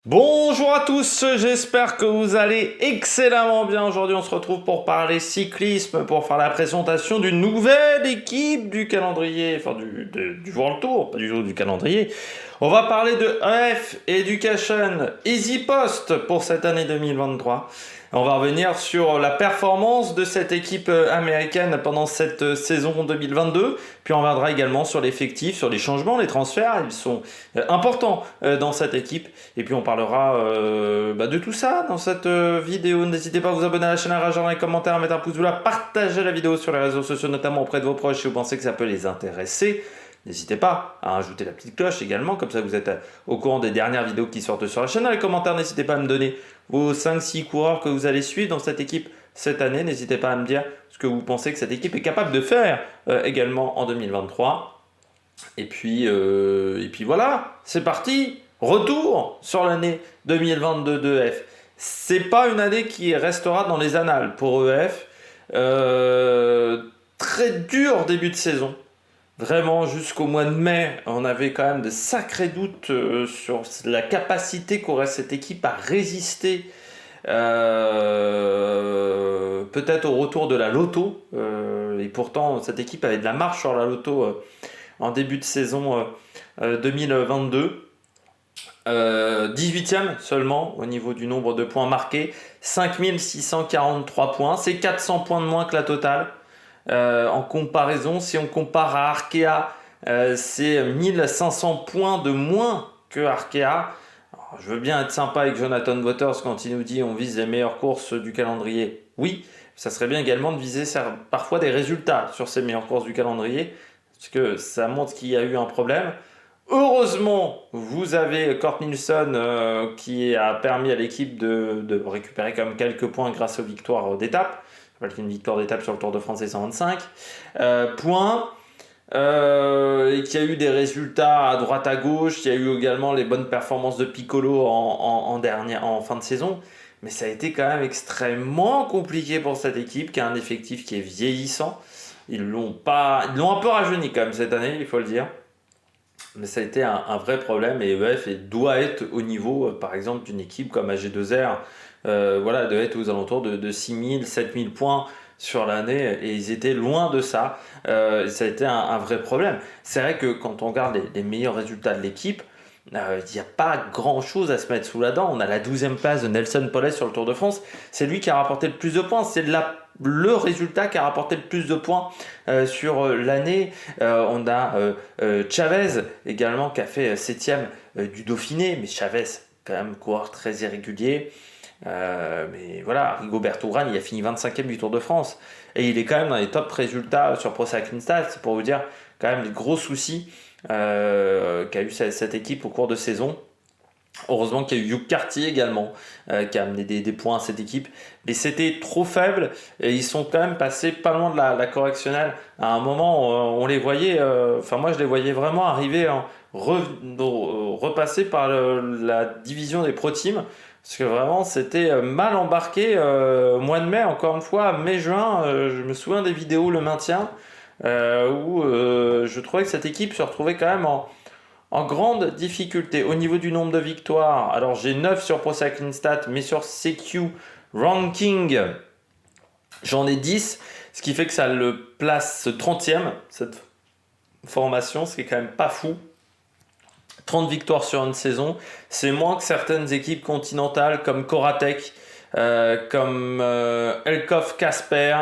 Bonjour à tous, j'espère que vous allez excellemment bien. Aujourd'hui, on se retrouve pour parler cyclisme, pour faire la présentation d'une nouvelle équipe du calendrier, enfin du World Tour, pas du tout du calendrier. On va parler de EF Education Easy Post pour cette année 2023. On va revenir sur la performance de cette équipe américaine pendant cette saison 2022. Puis on reviendra également sur l'effectif, sur les changements, les transferts. Ils sont importants dans cette équipe. Et puis on parlera de tout ça dans cette vidéo. N'hésitez pas à vous abonner à la chaîne, à réagir dans les commentaires, à mettre un pouce bleu, à partager la vidéo sur les réseaux sociaux, notamment auprès de vos proches si vous pensez que ça peut les intéresser. N'hésitez pas à rajouter la petite cloche également, comme ça vous êtes au courant des dernières vidéos qui sortent sur la chaîne. Dans les commentaires, n'hésitez pas à me donner vos 5-6 coureurs que vous allez suivre dans cette équipe cette année. N'hésitez pas à me dire ce que vous pensez que cette équipe est capable de faire également en 2023. Et puis voilà, c'est parti. Retour sur l'année 2022 d'EF. C'est pas une année qui restera dans les annales pour EF. Très dur début de saison. Vraiment, jusqu'au mois de mai, on avait quand même de sacrés doutes sur la capacité qu'aurait cette équipe à résister peut-être au retour de la Loto. Et pourtant, cette équipe avait de la marche sur la Loto en début de saison 2022. 18e seulement au niveau du nombre de points marqués, 5643 points, c'est 400 points de moins que la totale. En comparaison, si on compare à Arkea, c'est 1500 points de moins que Arkea. Alors, je veux bien être sympa avec Jonathan Waters quand il nous dit on vise les meilleures courses du calendrier. Oui, ça serait bien également de viser parfois des résultats sur ces meilleures courses du calendrier, parce que ça montre qu'il y a eu un problème. Heureusement, vous avez Kort Nielsen qui a permis à l'équipe de récupérer quand même quelques points grâce aux victoires d'étape. Je rappelle qu'il y a une victoire d'étape sur le Tour de France et 125 points. Et qu'il y a eu des résultats à droite à gauche. Il y a eu également les bonnes performances de Piccolo en fin de saison. Mais ça a été quand même extrêmement compliqué pour cette équipe qui a un effectif qui est vieillissant. Ils l'ont un peu rajeuni quand même cette année, il faut le dire. Mais ça a été un vrai problème et EF doit être au niveau, par exemple, d'une équipe comme AG2R. Voilà, doit être aux alentours de 6000, 7000 points sur l'année et ils étaient loin de ça. Ça a été un vrai problème. C'est vrai que quand on regarde les meilleurs résultats de l'équipe, il n'y a pas grand chose à se mettre sous la dent. On a la 12e place de Nelson Poles sur le Tour de France. C'est lui qui a rapporté le plus de points. C'est le résultat qui a rapporté le plus de points sur l'année. On a Chavez également qui a fait 7e du Dauphiné. Mais Chavez, quand même, coureur très irrégulier. Mais voilà, Rigoberto Urán, il a fini 25e du Tour de France. Et il est quand même dans les top résultats sur Pro Cycling Stats. C'est pour vous dire quand même les gros soucis qu'a eu cette équipe au cours de saison. Heureusement qu'il y a eu Hugh Carty également qui a amené des points à cette équipe. Mais c'était trop faible et ils sont quand même passés pas loin de la correctionnelle. À un moment, on les voyait, enfin moi je les voyais vraiment arriver, repasser par la division des Pro Teams. Parce que vraiment c'était mal embarqué au mois de mai, encore une fois, mai-juin, je me souviens des vidéos le maintien où je trouvais que cette équipe se retrouvait quand même en grande difficulté. Au niveau du nombre de victoires, alors j'ai 9 sur Pro Cycling Stats, mais sur CQ Ranking, j'en ai 10, ce qui fait que ça le place 30e, cette formation, ce qui est quand même pas fou. 30 victoires sur une saison, c'est moins que certaines équipes continentales comme Coratec, comme Elkoff Casper,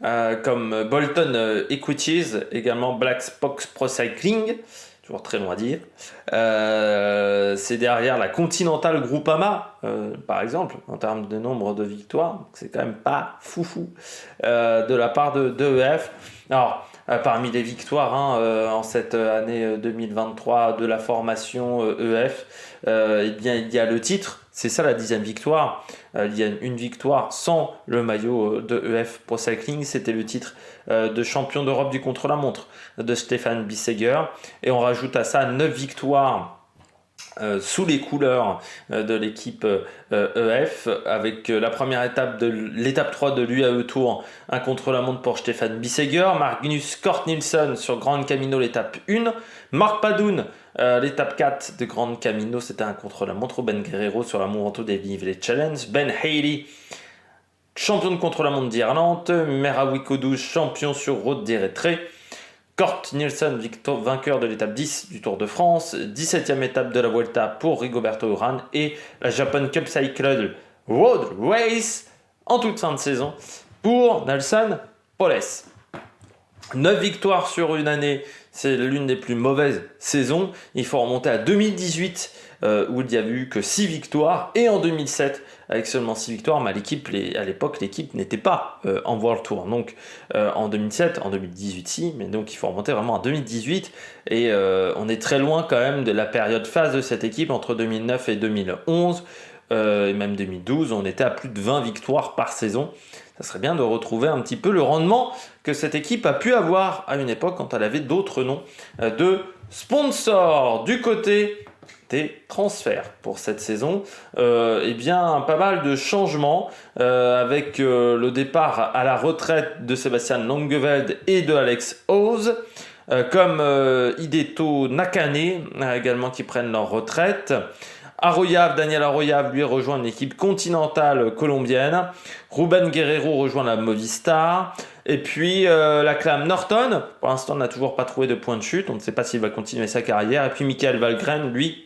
comme Bolton Equities, également Black Box Pro Cycling, toujours très long à dire. C'est derrière la Continental Groupama, par exemple, en termes de nombre de victoires. C'est quand même pas foufou de la part de EF. Alors, parmi les victoires en cette année 2023 de la formation EF, eh bien, il y a le titre. C'est ça la 10e victoire. Il y a une victoire sans le maillot de EF Pro Cycling. C'était le titre de champion d'Europe du contre-la-montre de Stéphane Bissegger. Et on rajoute à ça 9 victoires sous les couleurs de l'équipe EF, avec la première étape de l'étape 3 de l'UAE Tour, un contre-la-montre pour Stefan Bissegger, Magnus Cort Nielsen sur Grand Camino l'étape 1, Marc Padoun l'étape 4 de Grand Camino, c'était un contre-la-montre, Ben Guerrero sur la Mont Ventoux Dénivelé Challenge, Ben Haley champion de contre-la-montre d'Irlande, Merawi Kodou champion sur route d'Érythrée, Cort Nielsen, vainqueur de l'étape 10 du Tour de France, 17e étape de la Vuelta pour Rigoberto Urán et la Japan Cup Cycle Road Race en toute fin de saison pour Nelson Poles. 9 victoires sur une année, c'est l'une des plus mauvaises saisons. Il faut remonter à 2018 où il n'y a eu que 6 victoires et en 2007 avec seulement 6 victoires, mais à l'époque l'équipe n'était pas en World Tour. Donc en 2007, en 2018 si, mais donc il faut remonter vraiment à 2018 et on est très loin quand même de la période phase de cette équipe entre 2009 et 2011 et même 2012, on était à plus de 20 victoires par saison. Ça serait bien de retrouver un petit peu le rendement que cette équipe a pu avoir à une époque quand elle avait d'autres noms de sponsors. Du côté des transferts pour cette saison, eh bien pas mal de changements avec le départ à la retraite de Sébastien Langeveld et de Alex Howes, comme Hideto Nakane également qui prennent leur retraite. Daniel Arroyave, lui, rejoint une équipe continentale colombienne. Ruben Guerrero rejoint la Movistar. Et puis la Clam Norton, pour l'instant, n'a toujours pas trouvé de point de chute. On ne sait pas s'il va continuer sa carrière. Et puis Michael Valgren, lui,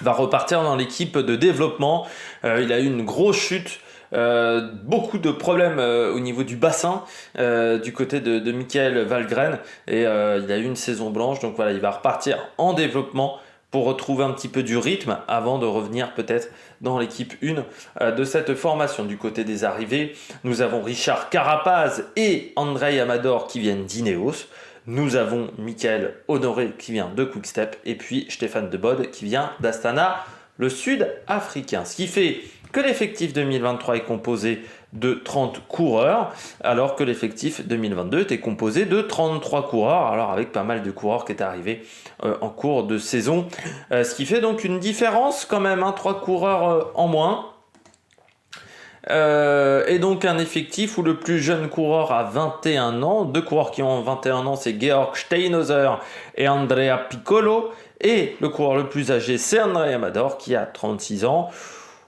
va repartir dans l'équipe de développement. Il a eu une grosse chute. Beaucoup de problèmes au niveau du bassin du côté de Michael Valgren. Et il a eu une saison blanche. Donc voilà, il va repartir en développement pour retrouver un petit peu du rythme avant de revenir peut-être dans l'équipe 1 de cette formation. Du côté des arrivées, nous avons Richard Carapaz et Andrei Amador qui viennent d'Ineos. Nous avons Michael Honoré qui vient de Quick-Step et puis Stéphane Debode qui vient d'Astana, le sud-africain. Ce qui fait que l'effectif 2023 est composé de 30 coureurs, alors que l'effectif 2022 était composé de 33 coureurs, alors avec pas mal de coureurs qui étaient arrivés en cours de saison. Ce qui fait donc une différence quand même, 3 coureurs en moins. Et donc un effectif où le plus jeune coureur a 21 ans, 2 coureurs qui ont 21 ans, c'est Georg Steinhauser et Andrea Piccolo, et le coureur le plus âgé, c'est André Amador qui a 36 ans.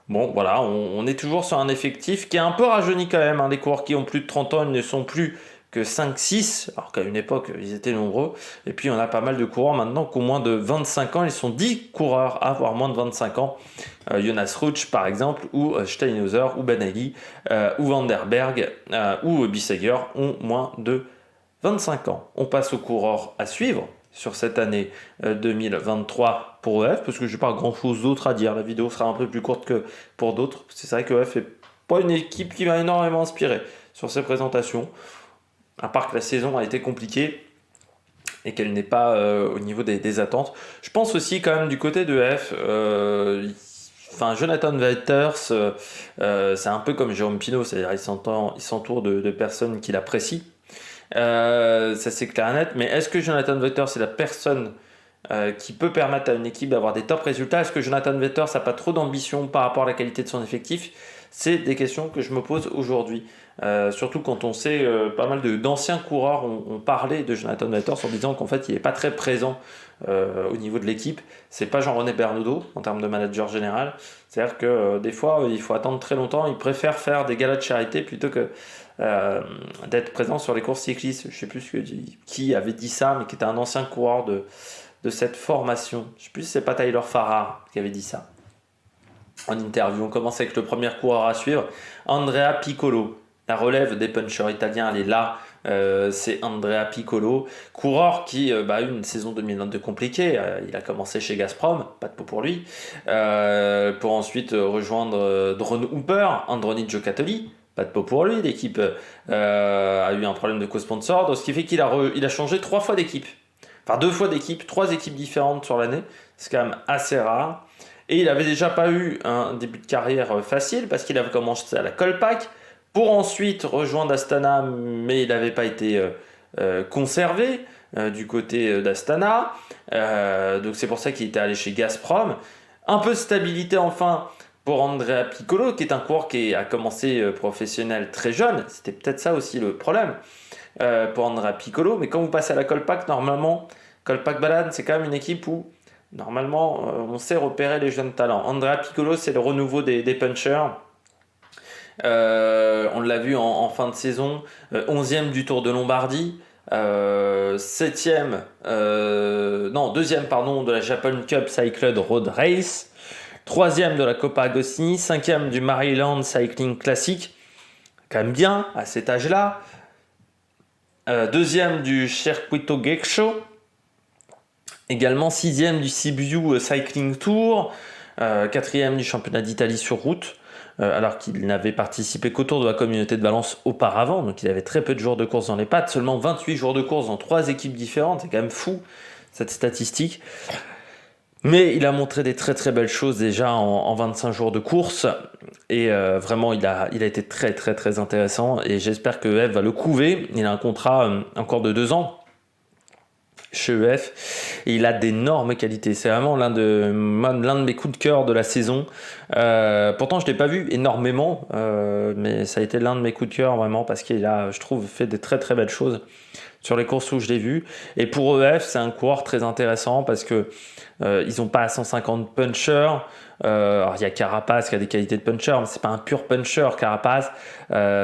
Bon, voilà, on est toujours sur un effectif qui est un peu rajeuni quand même. Les coureurs qui ont plus de 30 ans, ils ne sont plus que 5-6, alors qu'à une époque, ils étaient nombreux. Et puis, on a pas mal de coureurs maintenant qui ont moins de 25 ans. Ils sont 10 coureurs à avoir moins de 25 ans. Jonas Ruch, par exemple, ou Steinhauser, ou Ben Ali, ou Van der Berg, ou Bissegger ont moins de 25 ans. On passe aux coureurs à suivre sur cette année 2023 pour EF, parce que je n'ai pas grand chose d'autre à dire. La vidéo sera un peu plus courte que pour d'autres. C'est vrai que EF n'est pas une équipe qui m'a énormément inspiré sur ces présentations, à part que la saison a été compliquée et qu'elle n'est pas au niveau des attentes. Je pense aussi quand même du côté de EF, Jonathan Weiters, c'est un peu comme Jérôme Pinault, c'est-à-dire il s'entoure de personnes qu'il apprécie. Ça c'est clair et net, mais est-ce que Jonathan Weiters c'est la personne qui peut permettre à une équipe d'avoir des top résultats? Est-ce que Jonathan Weiters n'a pas trop d'ambition par rapport à la qualité de son effectif? C'est des questions que je me pose aujourd'hui. Surtout quand on sait pas mal d'anciens coureurs ont parlé de Jonathan Weiters en disant qu'en fait il n'est pas très présent au niveau de l'équipe. C'est pas Jean-René Bernaudot en termes de manager général. C'est-à-dire que des fois il faut attendre très longtemps. Il préfère faire des galas de charité plutôt que d'être présent sur les courses cyclistes. Je ne sais plus qui avait dit ça, mais qui était un ancien coureur de cette formation. Je ne sais plus si c'est pas Tyler Farrar qui avait dit ça en interview. On commence avec le premier coureur à suivre, Andrea Piccolo. La relève des punchers italiens, elle est là. C'est Andrea Piccolo, coureur qui a eu une saison 2022 compliquée. Il a commencé chez Gazprom, pas de peau pour lui, pour ensuite rejoindre Drone Hooper, Androni Giocattoli. Pas de peau pour lui, l'équipe a eu un problème de co-sponsor, donc ce qui fait qu'il a changé 3 fois d'équipe. Enfin 2 fois d'équipe, 3 équipes différentes sur l'année, c'est quand même assez rare. Et il avait déjà pas eu un début de carrière facile parce qu'il avait commencé à la Colpack pour ensuite rejoindre Astana, mais il n'avait pas été conservé du côté d'Astana. Donc c'est pour ça qu'il était allé chez Gazprom. Un peu de stabilité enfin pour Andrea Piccolo, qui est un coureur qui a commencé professionnel très jeune. C'était peut-être ça aussi le problème pour Andrea Piccolo. Mais quand vous passez à la Colpack, normalement, Colpack Balade, c'est quand même une équipe où normalement on sait repérer les jeunes talents. Andrea Piccolo, c'est le renouveau des punchers. On l'a vu en fin de saison, 11e du Tour de Lombardie, 7e, non, 2e pardon, de la Japan Cup Cycled Road Race, 3e de la Coppa Agostini, 5e du Maryland Cycling Classic, quand même bien à cet âge-là, 2e du Circuito Gecko, également 6e du Sibiu Cycling Tour, 4e du championnat d'Italie sur route, alors qu'il n'avait participé qu'au Tour de la Communauté de Valence auparavant, donc il avait très peu de jours de course dans les pattes, seulement 28 jours de course dans 3 équipes différentes, c'est quand même fou cette statistique. Mais il a montré des très très belles choses déjà en 25 jours de course, et vraiment il a été très très très intéressant, et j'espère que EF va le couver. Il a un contrat encore de 2 ans chez EF, et il a d'énormes qualités. C'est vraiment l'un de mes coups de cœur de la saison. Pourtant je ne l'ai pas vu énormément, mais ça a été l'un de mes coups de cœur vraiment, parce qu'il a, je trouve, fait des très très belles choses sur les courses où je l'ai vu. Et pour EF, c'est un coureur très intéressant parce que ils n'ont pas 150 punchers. Alors il y a Carapace qui a des qualités de puncher, mais c'est pas un pur puncher Carapace.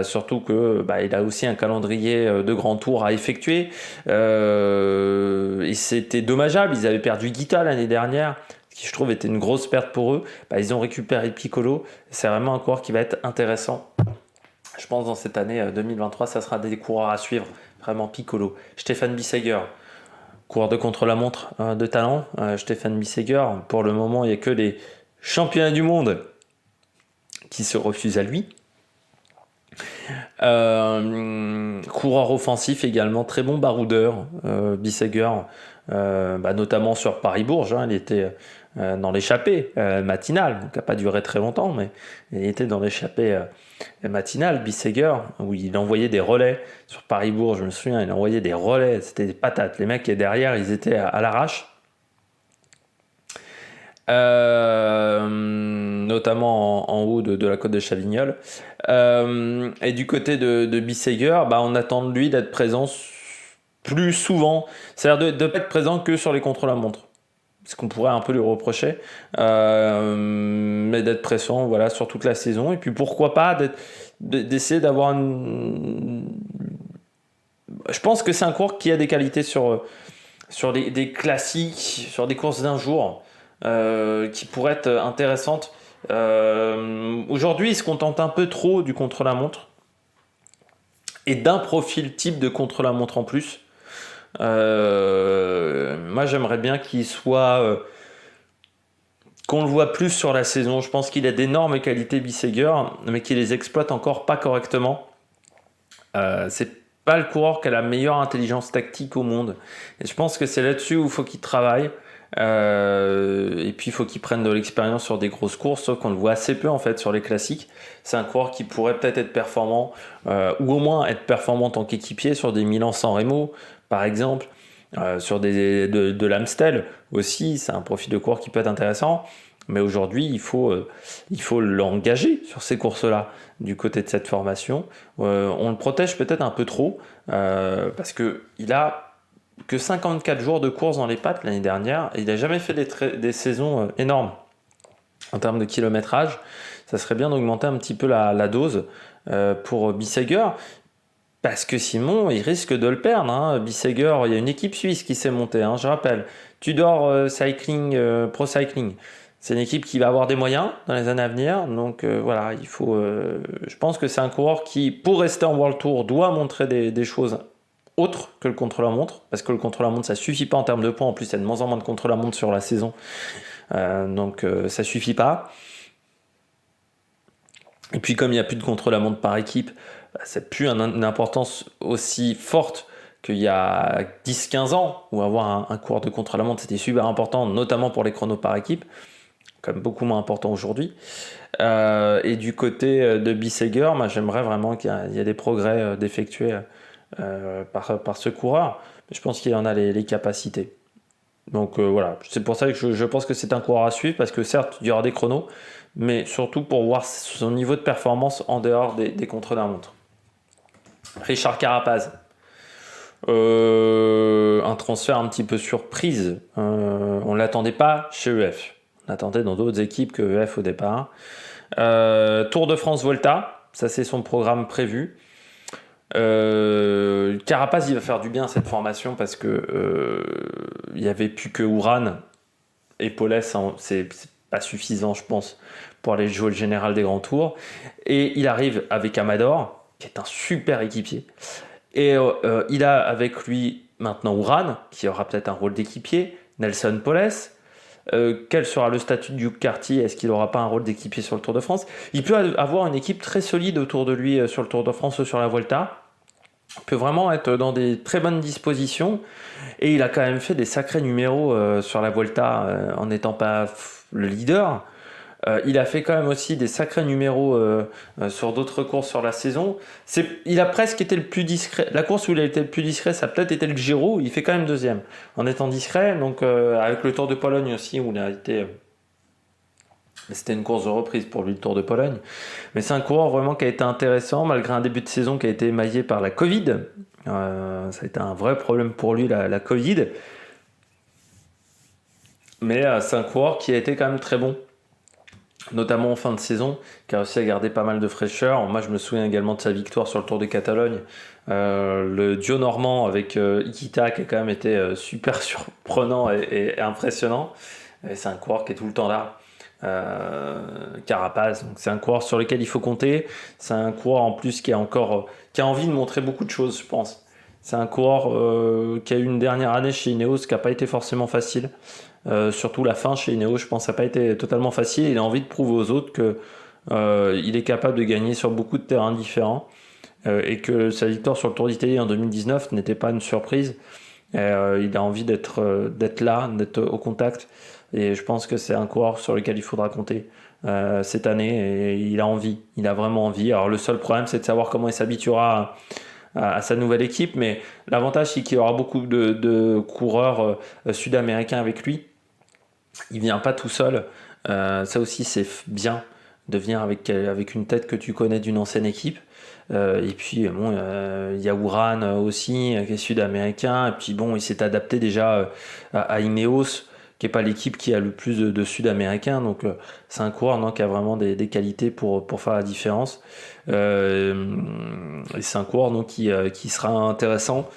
Surtout que il a aussi un calendrier de grands tours à effectuer. Et c'était dommageable. Ils avaient perdu Guita l'année dernière, ce qui je trouve était une grosse perte pour eux. Ils ont récupéré Piccolo. C'est vraiment un coureur qui va être intéressant. Je pense dans cette année 2023, ça sera des coureurs à suivre. Vraiment Piccolo. Stéphane Bissegger, coureur de contre-la-montre de talent. Stéphane Bissegger, pour le moment, il n'y a que les championnats du monde qui se refusent à lui. Coureur offensif également, très bon baroudeur, Bissegger, notamment sur Paris-Bourges. Il était dans l'échappée matinale, donc ça n'a pas duré très longtemps, mais il était dans l'échappée matinale, Bissegger, où il envoyait des relais sur Paris-Bourges. Je me souviens, il envoyait des relais, c'était des patates. Les mecs qui étaient derrière, ils étaient à l'arrache. Notamment en haut de la côte de Chavignols. Et du côté de Bissegger, on attend de lui d'être présent plus souvent. C'est-à-dire de ne pas être présent que sur les contre-la-montre. Ce qu'on pourrait un peu lui reprocher. Mais d'être présent sur toute la saison. Et puis pourquoi pas d'essayer d'avoir une... Je pense que c'est un coureur qui a des qualités sur des classiques, sur des courses d'un jour. Qui pourrait être intéressante. Aujourd'hui, il se contente un peu trop du contre-la-montre et d'un profil type de contre-la-montre en plus. Moi, j'aimerais bien qu'il soit qu'on le voit plus sur la saison. Je pense qu'il a d'énormes qualités, Bissegger, mais qu'il les exploite encore pas correctement. C'est pas le coureur qui a la meilleure intelligence tactique au monde. Et je pense que c'est là-dessus où il faut qu'il travaille. Et puis il faut qu'il prenne de l'expérience sur des grosses courses, sauf qu'on le voit assez peu en fait sur les classiques. C'est un coureur qui pourrait peut-être être performant, ou au moins être performant en tant qu'équipier sur des Milan-San Remo par exemple, sur de l'Amstel aussi. C'est un profil de coureur qui peut être intéressant, mais aujourd'hui il faut l'engager sur ces courses-là du côté de cette formation. On le protège peut-être un peu trop, parce que il a que 54 jours de course dans les pattes l'année dernière, et il n'a jamais fait des saisons énormes en termes de kilométrage. Ça serait bien d'augmenter un petit peu la dose pour Bissegger, parce que Simon, il risque de le perdre. Bissegger, il y a une équipe suisse qui s'est montée, je rappelle. Tudor Cycling, Pro Cycling. C'est une équipe qui va avoir des moyens dans les années à venir. Donc voilà, il faut. Je pense que c'est un coureur qui, pour rester en World Tour, doit montrer des choses autre que le contre-la-montre, parce que le contre-la-montre ça suffit pas en termes de points. En plus il y a de moins en moins de contre-la-montre sur la saison, donc ça suffit pas. Et puis comme il n'y a plus de contre-la-montre par équipe, c'est plus une importance aussi forte qu'il y a 10-15 ans, où avoir un coureur de contre-la-montre c'était super important, notamment pour les chronos par équipe, quand même beaucoup moins important aujourd'hui. Et du côté de Bissegger, j'aimerais vraiment qu'il y ait des progrès d'effectuer par ce coureur. Je pense qu'il en a les capacités. Donc voilà, c'est pour ça que je pense que c'est un coureur à suivre, parce que certes, il y aura des chronos, mais surtout pour voir son niveau de performance en dehors des contre-la-montre. Richard Carapaz, un transfert un petit peu surprise. On ne l'attendait pas chez EF. On l'attendait dans d'autres équipes que EF au départ. Tour de France Volta, ça c'est son programme prévu. Carapaz, il va faire du bien à cette formation, parce que il n'y avait plus que Uran et Paulès, hein, c'est pas suffisant, je pense, pour aller jouer le général des grands tours. Et il arrive avec Amador, qui est un super équipier. Et il a avec lui maintenant Uran, qui aura peut-être un rôle d'équipier, Nelson Paulès. Quel sera le statut du Carty? Est-ce qu'il n'aura pas un rôle d'équipier sur le Tour de France? Il peut avoir une équipe très solide autour de lui sur le Tour de France ou sur la Volta. Il peut vraiment être dans des très bonnes dispositions. Et il a quand même fait des sacrés numéros sur la Volta en n'étant pas le leader. Il a fait quand même aussi des sacrés numéros sur d'autres courses sur la saison. Il a presque été le plus discret. La course où il a été le plus discret, ça a peut-être été le Giro. Il fait quand même deuxième en étant discret. Donc avec le Tour de Pologne aussi, où il a été... C'était une course de reprise pour lui, le Tour de Pologne. Mais c'est un coureur vraiment qui a été intéressant, malgré un début de saison qui a été émaillé par la Covid. Ça a été un vrai problème pour lui, la Covid. Mais c'est un coureur qui a été quand même très bon, notamment en fin de saison, qui a réussi à garder pas mal de fraîcheur. Moi, je me souviens également de sa victoire sur le Tour de Catalogne. Le duo normand avec Ikita, qui a quand même été super surprenant et impressionnant. Et c'est un coureur qui est tout le temps là. Carapaz, donc c'est un coureur sur lequel il faut compter. C'est un coureur en plus qui a envie de montrer beaucoup de choses, je pense. C'est un coureur qui a eu une dernière année chez Ineos qui n'a pas été forcément facile. Surtout la fin chez Ineos, je pense, ça n'a pas été totalement facile. Il a envie de prouver aux autres que il est capable de gagner sur beaucoup de terrains différents et que sa victoire sur le Tour d'Italie en 2019 n'était pas une surprise. Il a envie d'être là, d'être au contact. Et je pense que c'est un coureur sur lequel il faudra compter cette année. Et il a envie, il a vraiment envie. Alors le seul problème, c'est de savoir comment il s'habituera à sa nouvelle équipe. Mais l'avantage, c'est qu'il y aura beaucoup de coureurs sud-américains avec lui. Il vient pas tout seul. Ça aussi, c'est bien de venir avec une tête que tu connais d'une ancienne équipe. Et puis, bon, il y a Uran aussi, qui est sud-américain. Et puis, bon, il s'est adapté déjà à Ineos, qui n'est pas l'équipe qui a le plus de sud-américains. Donc, c'est un coureur qui a vraiment des qualités pour faire la différence. Et c'est un coureur qui sera intéressant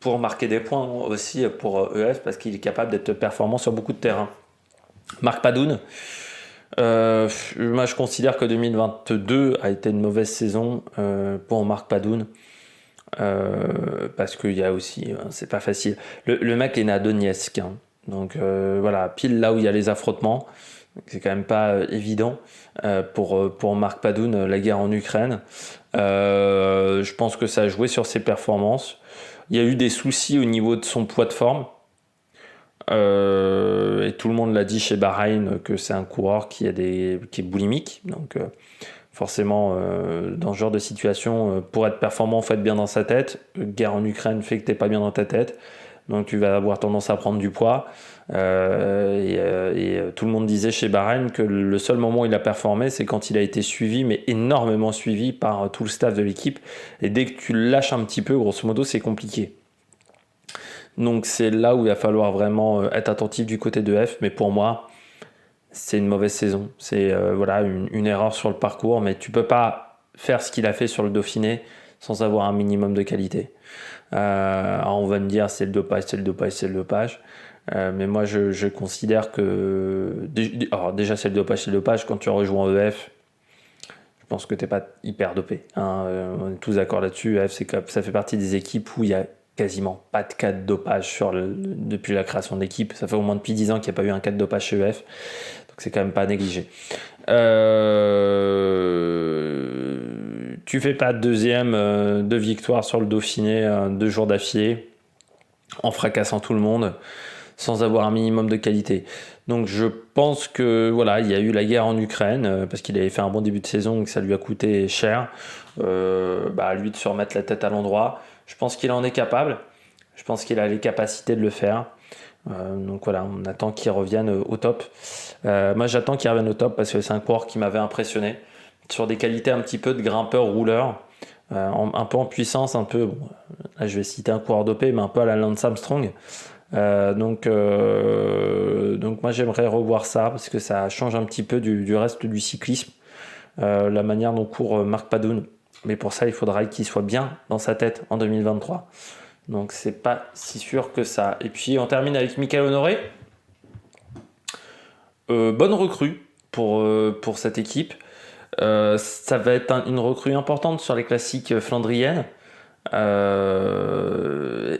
pour marquer des points aussi pour EF, parce qu'il est capable d'être performant sur beaucoup de terrains. Marc Padoun, moi je considère que 2022 a été une mauvaise saison pour Marc Padoun, parce qu'il y a aussi, c'est pas facile. Le mec est né à Donetsk, hein. Donc voilà, pile là où il y a les affrontements. C'est quand même pas évident pour Marc Padoun, la guerre en Ukraine. Je pense que ça a joué sur ses performances. Il y a eu des soucis au niveau de son poids de forme. Et tout le monde l'a dit chez Bahreïn que c'est un coureur qui est boulimique. Donc forcément, dans ce genre de situation, pour être performant, il faut être bien dans sa tête. Guerre en Ukraine fait que tu n'es pas bien dans ta tête. Donc tu vas avoir tendance à prendre du poids. Et tout le monde disait chez Bahreïn que le seul moment où il a performé, c'est quand il a été suivi, mais énormément suivi par tout le staff de l'équipe. Et dès que tu le lâches un petit peu, grosso modo, c'est compliqué. Donc c'est là où il va falloir vraiment être attentif du côté de F. Mais pour moi, c'est une mauvaise saison. C'est voilà, une erreur sur le parcours, mais tu peux pas faire ce qu'il a fait sur le Dauphiné sans avoir un minimum de qualité. Alors on va me dire c'est le dopage, c'est le dopage, c'est le dopage. Mais moi je considère que alors déjà c'est le dopage quand tu rejoins EF. Je pense que t'es pas hyper dopé, hein. On est tous d'accord là-dessus. EF ça fait partie des équipes où il y a quasiment pas de cas de dopage depuis la création de l'équipe. Ça fait au moins depuis 10 ans qu'il n'y a pas eu un cas de dopage chez EF, donc c'est quand même pas négligé. Tu fais pas deuxième de victoire sur le Dauphiné 2 jours d'affilée en fracassant tout le monde sans avoir un minimum de qualité. Donc je pense que voilà, il y a eu la guerre en Ukraine parce qu'il avait fait un bon début de saison et que ça lui a coûté cher. À lui de se remettre la tête à l'endroit. Je pense qu'il en est capable. Je pense qu'il a les capacités de le faire. Donc voilà, on attend qu'il revienne au top. Moi j'attends qu'il revienne au top parce que c'est un coureur qui m'avait impressionné sur des qualités un petit peu de grimpeur rouleur, un peu en puissance, un peu, bon, là je vais citer un coureur dopé, mais un peu à la Lance Armstrong. Donc moi j'aimerais revoir ça parce que ça change un petit peu du reste du cyclisme, la manière dont court Marc Padoun. Mais pour ça il faudra qu'il soit bien dans sa tête en 2023. Donc c'est pas si sûr que ça. Et puis on termine avec Mickaël Honoré. Bonne recrue pour cette équipe. Ça va être une recrue importante sur les classiques flandriennes.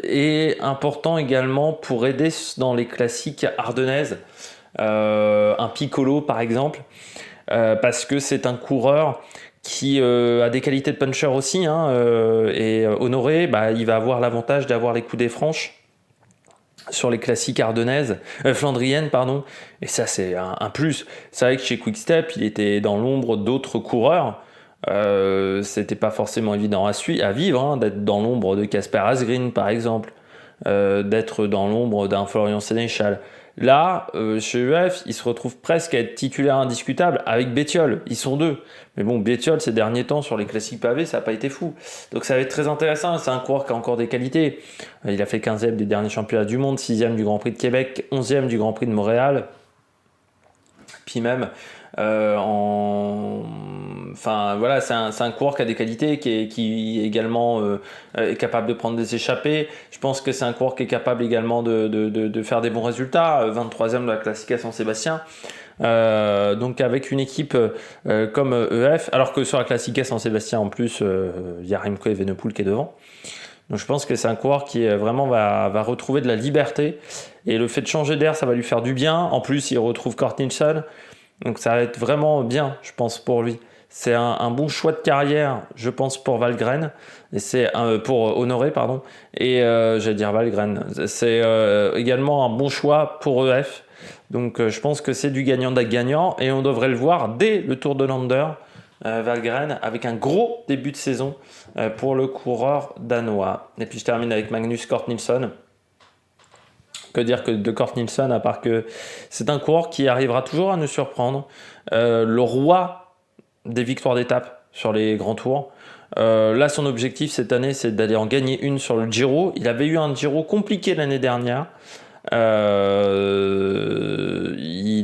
Et important également pour aider dans les classiques ardennaises. Un Piccolo par exemple. Parce que c'est un coureur qui a des qualités de puncher aussi, hein, et Honoré, bah, il va avoir l'avantage d'avoir les coudées franches sur les classiques ardennaises, flandriennes, pardon, et ça c'est un plus. C'est vrai que chez Quick-Step, il était dans l'ombre d'autres coureurs, c'était pas forcément évident à vivre, hein, d'être dans l'ombre de Casper Asgreen par exemple, d'être dans l'ombre d'un Florian Sénéchal. Là, chez EF, il se retrouve presque à être titulaire indiscutable avec Bettiol. Ils sont deux. Mais bon, Bettiol, ces derniers temps, sur les classiques pavés, ça n'a pas été fou. Donc ça va être très intéressant. C'est un coureur qui a encore des qualités. Il a fait 15e des derniers championnats du monde, 6e du Grand Prix de Québec, 11e du Grand Prix de Montréal. Puis même, enfin voilà, c'est un coureur qui a des qualités, qui également est capable de prendre des échappées. Je pense que c'est un coureur qui est capable également de faire des bons résultats. 23e de la Classica San-Sébastien. Donc avec une équipe comme EF, alors que sur la Classica San-Sébastien en plus, il y a Remco Evenepoel qui est devant. Donc je pense que c'est un coureur qui vraiment va retrouver de la liberté. Et le fait de changer d'air, ça va lui faire du bien. En plus, il retrouve Kort Nielsen. Donc ça va être vraiment bien, je pense, pour lui. C'est un bon choix de carrière, je pense, pour Valgren. Et c'est pour Honoré, pardon. Et j'allais dire Valgren. C'est également un bon choix pour EF. Donc je pense que c'est du gagnant-gagnant. Et on devrait le voir dès le Tour de Lander, Valgren, avec un gros début de saison pour le coureur danois. Et puis je termine avec Magnus Cort Nielsen. Que dire que de Cort Nielsen, à part que c'est un coureur qui arrivera toujours à nous surprendre. Le roi des victoires d'étape sur les grands tours. Là, son objectif cette année, c'est d'aller en gagner une sur le Giro. Il avait eu un Giro compliqué l'année dernière. Il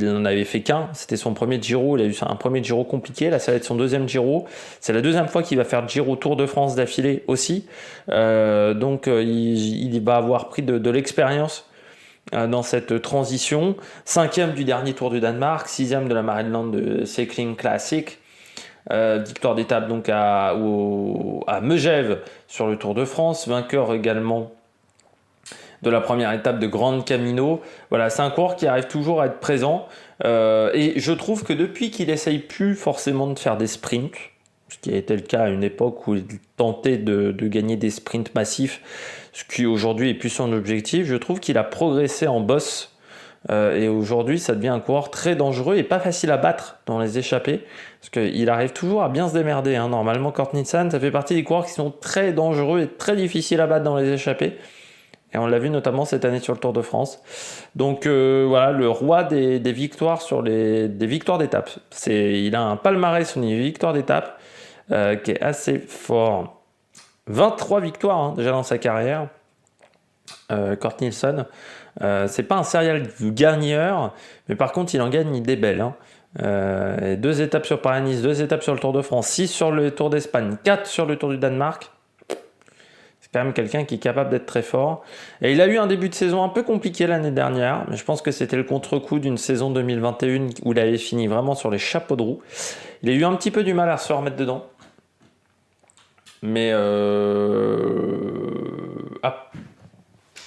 n'en avait fait qu'un. C'était son premier Giro. Il a eu un premier Giro compliqué. Là, ça va être son deuxième Giro. C'est la deuxième fois qu'il va faire Giro Tour de France d'affilée aussi. Donc, il va avoir pris de l'expérience dans cette transition. 5e du dernier Tour du Danemark, 6e de la Marineland Cycling Classic, victoire d'étape donc à Megève sur le Tour de France, vainqueur également de la première étape de Grande Camino. Voilà, c'est un coureur qui arrive toujours à être présent, et je trouve que depuis qu'il essaye plus forcément de faire des sprints, ce qui a été le cas à une époque où il tentait de gagner des sprints massifs, ce qui aujourd'hui est plus son objectif, je trouve qu'il a progressé en boss. Et aujourd'hui, ça devient un coureur très dangereux et pas facile à battre dans les échappées, parce qu'il arrive toujours à bien se démerder. Hein. Normalement, Cort Nielsen, ça fait partie des coureurs qui sont très dangereux et très difficiles à battre dans les échappées. Et on l'a vu notamment cette année sur le Tour de France. Donc voilà, le roi des victoires des victoires d'étape. Il a un palmarès sur les victoires d'étape qui est assez fort. 23 victoires hein, déjà dans sa carrière. Cort Nielsen, c'est pas un serial gagneur, mais par contre il en gagne des belles. Hein. 2 étapes sur Paris-Nice, 2 étapes sur le Tour de France, 6 sur le Tour d'Espagne, 4 sur le Tour du Danemark. C'est quand même quelqu'un qui est capable d'être très fort. Et il a eu un début de saison un peu compliqué l'année dernière, mais je pense que c'était le contre-coup d'une saison 2021 où il avait fini vraiment sur les chapeaux de roue. Il a eu un petit peu du mal à se remettre dedans. Mais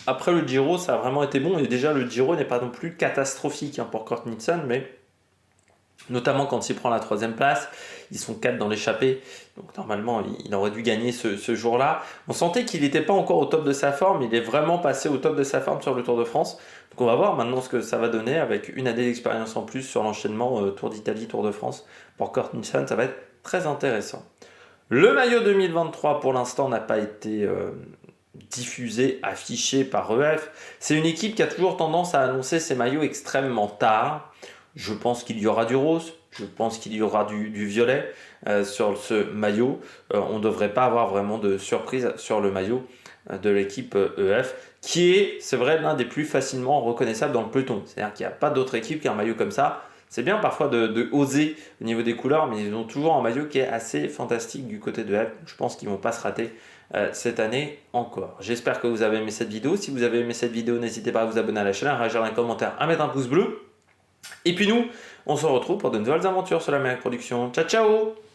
après le Giro, ça a vraiment été bon. Et déjà, le Giro n'est pas non plus catastrophique hein, pour Cort Nielsen, mais notamment quand il prend la 3e place, ils sont 4 dans l'échappée. Donc normalement, il aurait dû gagner ce jour-là. On sentait qu'il n'était pas encore au top de sa forme. Il est vraiment passé au top de sa forme sur le Tour de France. Donc on va voir maintenant ce que ça va donner avec une année d'expérience en plus sur l'enchaînement Tour d'Italie, Tour de France. Pour Cort Nielsen, ça va être très intéressant. Le maillot 2023 pour l'instant n'a pas été diffusé, affiché par EF. C'est une équipe qui a toujours tendance à annoncer ses maillots extrêmement tard. Je pense qu'il y aura du rose, je pense qu'il y aura du violet sur ce maillot. On ne devrait pas avoir vraiment de surprise sur le maillot de l'équipe EF, qui est, c'est vrai, l'un des plus facilement reconnaissables dans le peloton. C'est-à-dire qu'il n'y a pas d'autre équipe qui a un maillot comme ça. C'est bien parfois de oser au niveau des couleurs, mais ils ont toujours un maillot qui est assez fantastique du côté de EF. Je pense qu'ils ne vont pas se rater cette année encore. J'espère que vous avez aimé cette vidéo. Si vous avez aimé cette vidéo, n'hésitez pas à vous abonner à la chaîne, à réagir dans les commentaires, à mettre un pouce bleu. Et puis nous, on se retrouve pour de nouvelles aventures sur la Meilleure Production. Ciao, ciao!